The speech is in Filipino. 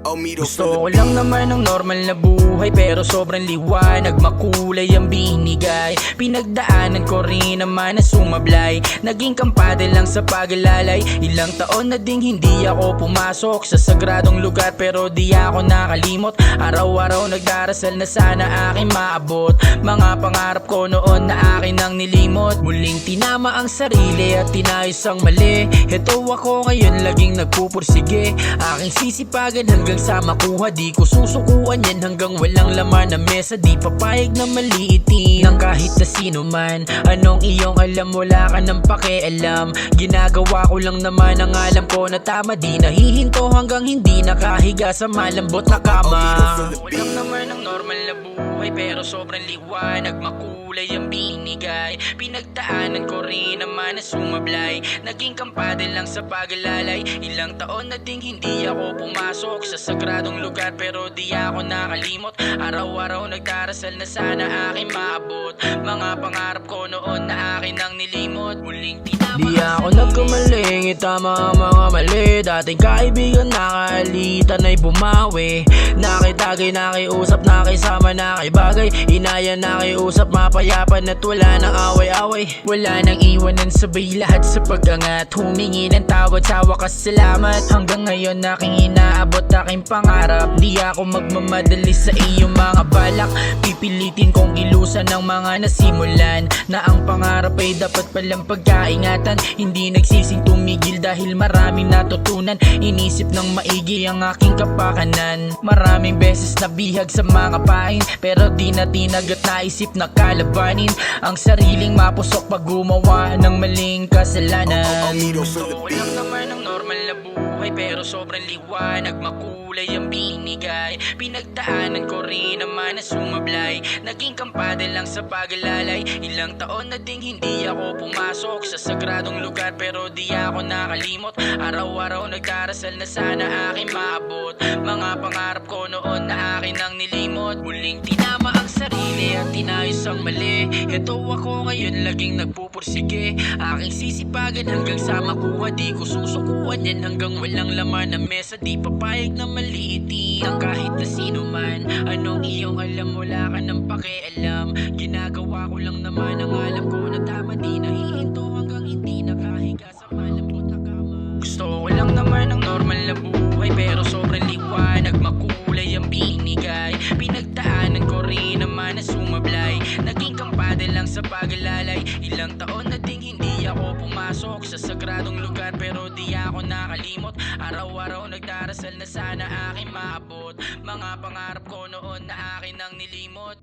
Gusto ko lang naman ng normal na buhay, pero sobrang liwanag, makulay ang binigay. Pinagdaanan ko rin naman na sumablay, naging kampante lang sa pag-alalay. Ilang taon na ding hindi ako pumasok sa sagradong lugar, pero di ako nakalimot. Araw-araw nagdarasal na sana aking maabot mga pangarap ko noon na akin ang nilimot. Muling tinama ang sarili at tinayos ang mali. Heto ako ngayon laging nagpupursige, aking sisipagan hanggang sa makuha. Di ko susukuan yan hanggang walang laman na mesa. Di papayag na maliitin ng kahit na sino man. Anong iyong alam, wala ka ng pakialam. Ginagawa ko lang naman ang alam ko na tama. Di nahihinto hanggang hindi nakahiga sa malambot na kama. Walang naman ang normal na buhay, pero sobrang liwanag, makulay ang binigay. Pinagdaanan ko rin naman na sumablay, naging kampante lang sa pag-alalay. Ilang taon na ding hindi ako pumasok sa sagradong lugar, pero di ako nakalimot. Araw-araw nagdarasal na sana aking maabot mga pangarap ko noon na akin ang nilimot. Muling tinama. Di ako nagkamaling, itama ang mga mali. Dating kaibigan nakaalitan ay bumawi. Nakitagay, nakiusap, nakisama, nakibagay. Inaya, nakiusap, mapayapan at wala nang away-away. Wala nang iwanan, sabay lahat sa pag-angat. Humingi ng tawad, sa wakas salamat. Hanggang ngayon aking inaabot aking pangarap. Di ako magmamadali sa iyong mga balak. Pipilitin kong ilusan ng mga nasimulan, na ang pangarap ay dapat palang pagkaingatan. Hindi nagsising tumigil dahil maraming natutunan. Inisip ng maigi ang aking kapakanan. Maraming beses nabihag sa mga pain, pero di na tinag at naisip na kalabanin ang sariling mapusok pag gumawa ng maling kasalanan. Walang naman ang normal na buhay, pero sobrang liwanag, makulay ang binigay. Pinagdaanan ko rin naman na sumablay, naging kampante lang sa pag-alalay. Ilang taon na ding hindi ako pumasok sa sagradong lugar, pero di ako nakalimot. Araw-araw nagdarasal na sana aking maabot mga pangarap ko noon na akin ang nilimot. Muling tinama ang sarili at tinayos ang mali. Heto ako ngayon laging nagpupursige, aking sisipagan hanggang sa makuha. Di ko susukuan yan hanggang walang laman na mesa. Di papayag na maliitin ng kahit na sino man. Anong iyong alam, wala ka ng pakialam. Ginagawa ko lang naman ang alam ko na tama. Di nahihinto hanggang hindi nakahiga sa malambot na kama. Gusto ko lang naman ang normal na buhay, pero sobrang liwanag, makulay ang binigay. Pinagdaanan ko rin naman na sumablay, naging kampante lang sa pag-alalay. Ilang taon na ding hindi ako pumasok sa sagradong lugar, pero di ako nakalimot. Araw-araw nagdarasal na sana aking maabot mga pangarap ko noon na akin ang nilimot.